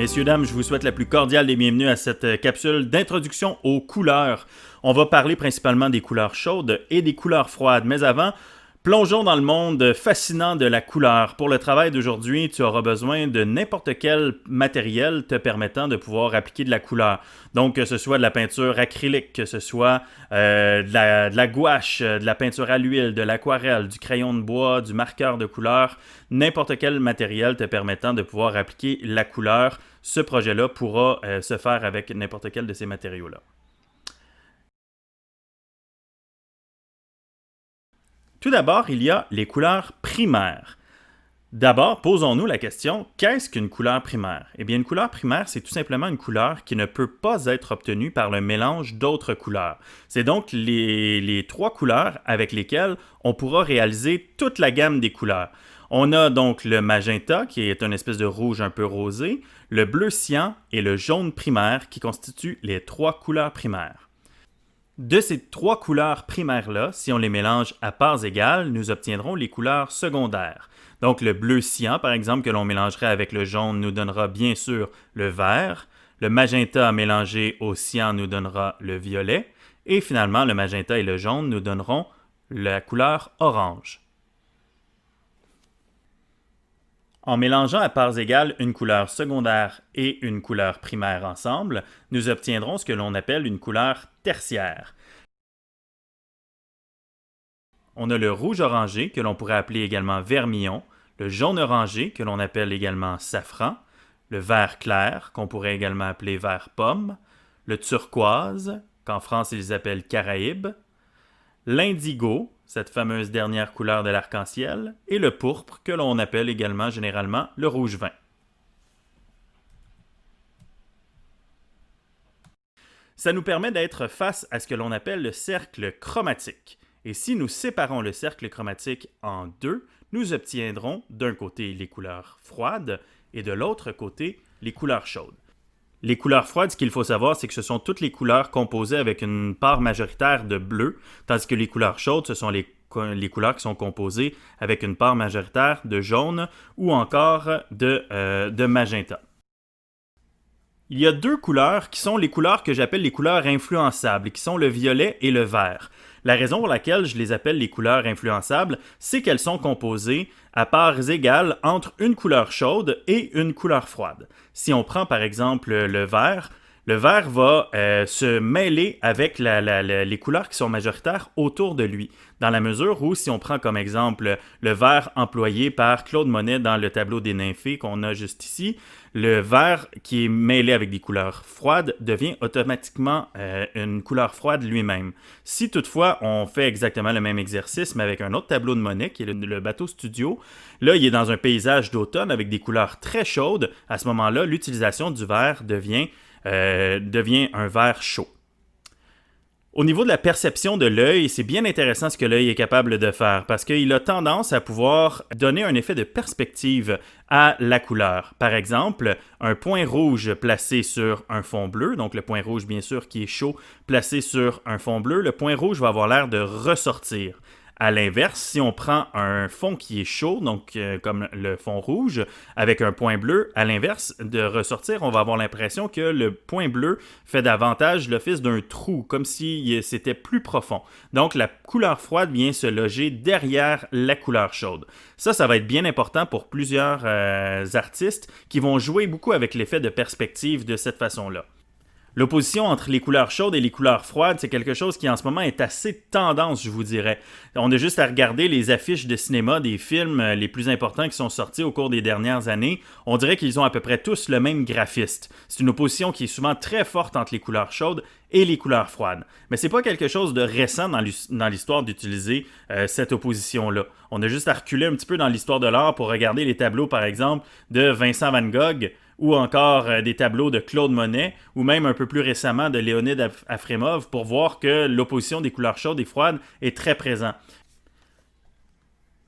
Messieurs, dames, je vous souhaite la plus cordiale des bienvenues à cette capsule d'introduction aux couleurs. On va parler principalement des couleurs chaudes et des couleurs froides, mais avant, plongeons dans le monde fascinant de la couleur. Pour le travail d'aujourd'hui, tu auras besoin de n'importe quel matériel te permettant de pouvoir appliquer de la couleur. Donc, que ce soit de la peinture acrylique, que ce soit de la gouache, de la peinture à l'huile, de l'aquarelle, du crayon de bois, du marqueur de couleur, n'importe quel matériel te permettant de pouvoir appliquer la couleur. Ce projet-là pourra se faire avec n'importe quel de ces matériaux-là. Tout d'abord, il y a les couleurs primaires. D'abord, posons-nous la question, qu'est-ce qu'une couleur primaire? Eh bien, une couleur primaire, c'est tout simplement une couleur qui ne peut pas être obtenue par le mélange d'autres couleurs. C'est donc les trois couleurs avec lesquelles on pourra réaliser toute la gamme des couleurs. On a donc le magenta, qui est une espèce de rouge un peu rosé, le bleu cyan et le jaune primaire, qui constituent les trois couleurs primaires. De ces trois couleurs primaires-là, si on les mélange à parts égales, nous obtiendrons les couleurs secondaires. Donc le bleu cyan, par exemple, que l'on mélangerait avec le jaune, nous donnera bien sûr le vert. Le magenta mélangé au cyan nous donnera le violet. Et finalement, le magenta et le jaune nous donneront la couleur orange. En mélangeant à parts égales une couleur secondaire et une couleur primaire ensemble, nous obtiendrons ce que l'on appelle une couleur tertiaire. On a le rouge orangé, que l'on pourrait appeler également vermillon, le jaune orangé, que l'on appelle également safran, le vert clair, qu'on pourrait également appeler vert pomme, le turquoise, qu'en France ils appellent caraïbe, l'indigo, cette fameuse dernière couleur de l'arc-en-ciel, et le pourpre, que l'on appelle également généralement le rouge vin. Ça nous permet d'être face à ce que l'on appelle le cercle chromatique. Et si nous séparons le cercle chromatique en deux, nous obtiendrons d'un côté les couleurs froides et de l'autre côté les couleurs chaudes. Les couleurs froides, ce qu'il faut savoir, c'est que ce sont toutes les couleurs composées avec une part majoritaire de bleu, tandis que les couleurs chaudes, ce sont les couleurs qui sont composées avec une part majoritaire de jaune ou encore de magenta. Il y a deux couleurs qui sont les couleurs que j'appelle les couleurs influençables, qui sont le violet et le vert. La raison pour laquelle je les appelle les couleurs influençables, c'est qu'elles sont composées à parts égales entre une couleur chaude et une couleur froide. Si on prend par exemple le vert va se mêler avec les couleurs qui sont majoritaires autour de lui, dans la mesure où, si on prend comme exemple le vert employé par Claude Monet dans le tableau des nymphées qu'on a juste ici, le vert qui est mêlé avec des couleurs froides devient automatiquement une couleur froide lui-même. Si toutefois on fait exactement le même exercice, mais avec un autre tableau de Monet, qui est le bateau studio, là il est dans un paysage d'automne avec des couleurs très chaudes, à ce moment-là, l'utilisation du vert devient un vert chaud. Au niveau de la perception de l'œil, c'est bien intéressant ce que l'œil est capable de faire parce qu'il a tendance à pouvoir donner un effet de perspective à la couleur. Par exemple, un point rouge placé sur un fond bleu, donc le point rouge bien sûr qui est chaud placé sur un fond bleu, le point rouge va avoir l'air de ressortir. À l'inverse, si on prend un fond qui est chaud, donc comme le fond rouge, avec un point bleu, à l'inverse de ressortir, on va avoir l'impression que le point bleu fait davantage l'office d'un trou, comme si c'était plus profond. Donc la couleur froide vient se loger derrière la couleur chaude. Ça va être bien important pour plusieurs artistes qui vont jouer beaucoup avec l'effet de perspective de cette façon-là. L'opposition entre les couleurs chaudes et les couleurs froides, c'est quelque chose qui en ce moment est assez tendance, je vous dirais. On a juste à regarder les affiches de cinéma des films les plus importants qui sont sortis au cours des dernières années. On dirait qu'ils ont à peu près tous le même graphiste. C'est une opposition qui est souvent très forte entre les couleurs chaudes et les couleurs froides. Mais c'est pas quelque chose de récent dans l'histoire d'utiliser cette opposition-là. On a juste à reculer un petit peu dans l'histoire de l'art pour regarder les tableaux, par exemple, de Vincent van Gogh, ou encore des tableaux de Claude Monet, ou même un peu plus récemment de Léonid Afremov, pour voir que l'opposition des couleurs chaudes et froides est très présente.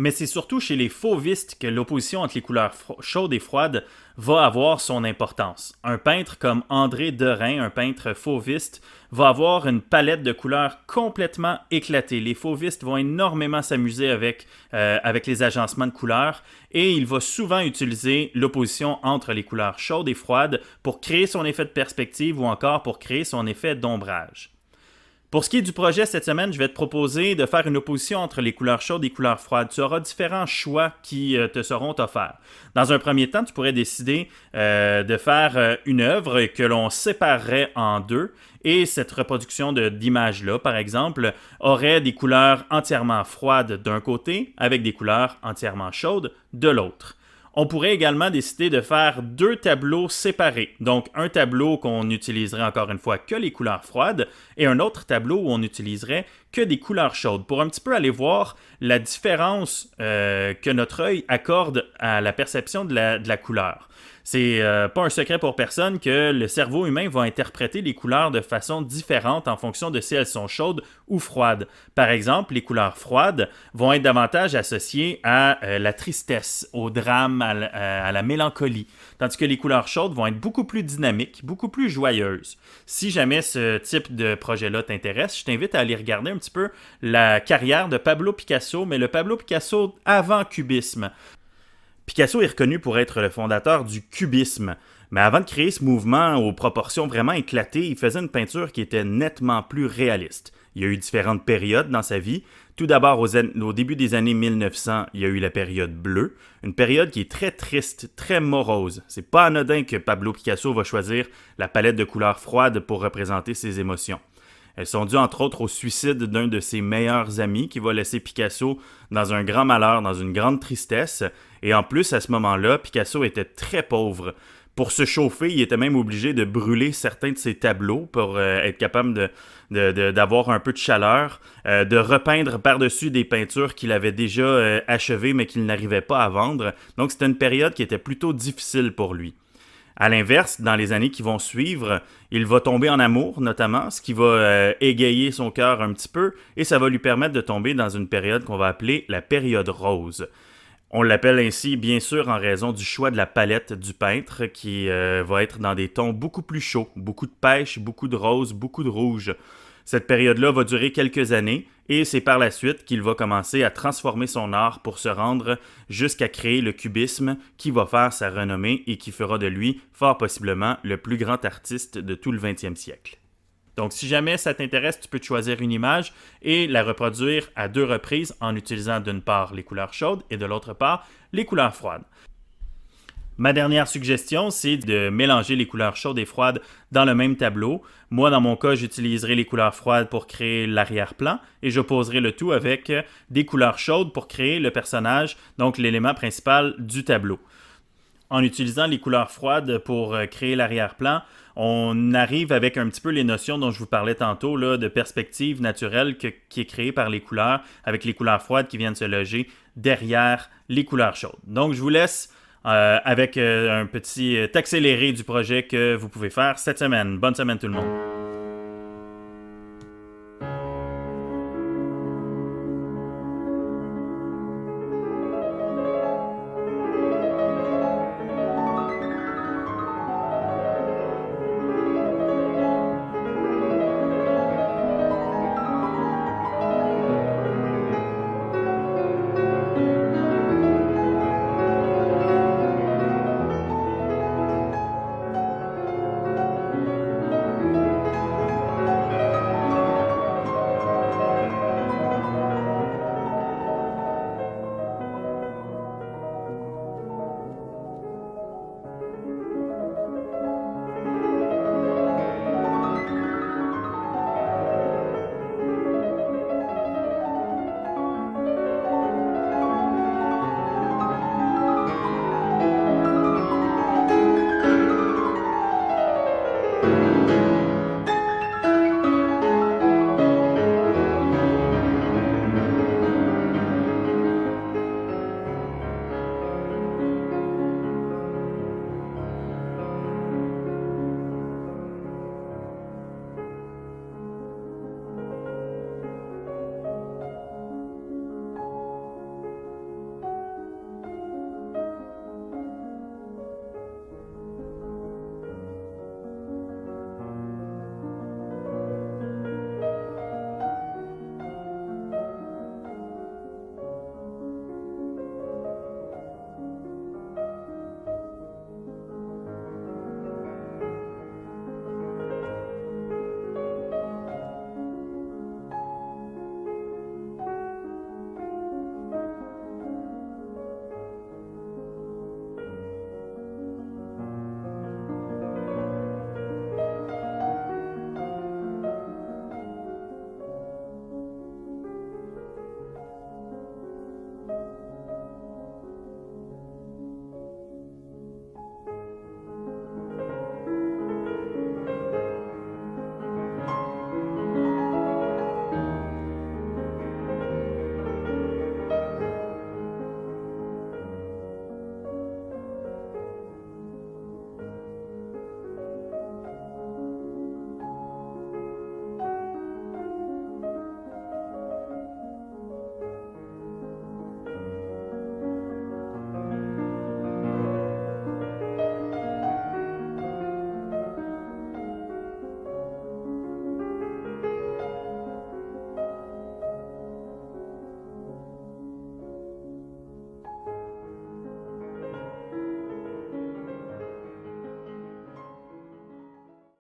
mais c'est surtout chez les fauvistes que l'opposition entre les couleurs chaudes et froides va avoir son importance. Un peintre comme André Derain, un peintre fauviste, va avoir une palette de couleurs complètement éclatée. Les fauvistes vont énormément s'amuser avec les agencements de couleurs et il va souvent utiliser l'opposition entre les couleurs chaudes et froides pour créer son effet de perspective ou encore pour créer son effet d'ombrage. Pour ce qui est du projet cette semaine, je vais te proposer de faire une opposition entre les couleurs chaudes et les couleurs froides. Tu auras différents choix qui te seront offerts. Dans un premier temps, tu pourrais décider de faire une œuvre que l'on séparerait en deux. Et cette reproduction d'image-là, par exemple, aurait des couleurs entièrement froides d'un côté avec des couleurs entièrement chaudes de l'autre. On pourrait également décider de faire deux tableaux séparés. Donc, un tableau qu'on utiliserait encore une fois que les couleurs froides et un autre tableau où on utiliserait que des couleurs chaudes pour un petit peu aller voir la différence que notre œil accorde à la perception de la couleur. C'est pas un secret pour personne que le cerveau humain va interpréter les couleurs de façon différente en fonction de si elles sont chaudes ou froides. Par exemple, les couleurs froides vont être davantage associées à la tristesse, au drame, à la mélancolie, tandis que les couleurs chaudes vont être beaucoup plus dynamiques, beaucoup plus joyeuses. Si jamais ce type de projet-là t'intéresse, je t'invite à aller regarder un petit peu la carrière de Pablo Picasso, mais le Pablo Picasso avant cubisme. Picasso est reconnu pour être le fondateur du cubisme, mais avant de créer ce mouvement aux proportions vraiment éclatées, il faisait une peinture qui était nettement plus réaliste. Il y a eu différentes périodes dans sa vie. Tout d'abord, au début des années 1900, il y a eu la période bleue, une période qui est très triste, très morose. C'est pas anodin que Pablo Picasso va choisir la palette de couleurs froides pour représenter ses émotions. Elles sont dues entre autres au suicide d'un de ses meilleurs amis qui va laisser Picasso dans un grand malheur, dans une grande tristesse. Et en plus, à ce moment-là, Picasso était très pauvre. Pour se chauffer, il était même obligé de brûler certains de ses tableaux pour être capable d'avoir un peu de chaleur, de repeindre par-dessus des peintures qu'il avait déjà achevées mais qu'il n'arrivait pas à vendre. Donc c'était une période qui était plutôt difficile pour lui. À l'inverse, dans les années qui vont suivre, il va tomber en amour notamment, ce qui va égayer son cœur un petit peu et ça va lui permettre de tomber dans une période qu'on va appeler la période rose. On l'appelle ainsi bien sûr en raison du choix de la palette du peintre qui va être dans des tons beaucoup plus chauds, beaucoup de pêche, beaucoup de rose, beaucoup de rouge. Cette période-là va durer quelques années et c'est par la suite qu'il va commencer à transformer son art pour se rendre jusqu'à créer le cubisme qui va faire sa renommée et qui fera de lui fort possiblement le plus grand artiste de tout le 20e siècle. Donc si jamais ça t'intéresse, tu peux te choisir une image et la reproduire à deux reprises en utilisant d'une part les couleurs chaudes et de l'autre part les couleurs froides. Ma dernière suggestion, c'est de mélanger les couleurs chaudes et froides dans le même tableau. Moi, dans mon cas, j'utiliserai les couleurs froides pour créer l'arrière-plan et j'opposerai le tout avec des couleurs chaudes pour créer le personnage, donc l'élément principal du tableau. En utilisant les couleurs froides pour créer l'arrière-plan, on arrive avec un petit peu les notions dont je vous parlais tantôt, là, de perspective naturelle qui est créée par les couleurs, avec les couleurs froides qui viennent se loger derrière les couleurs chaudes. Donc, je vous laisse avec un petit accéléré du projet que vous pouvez faire cette semaine. Bonne semaine tout le monde!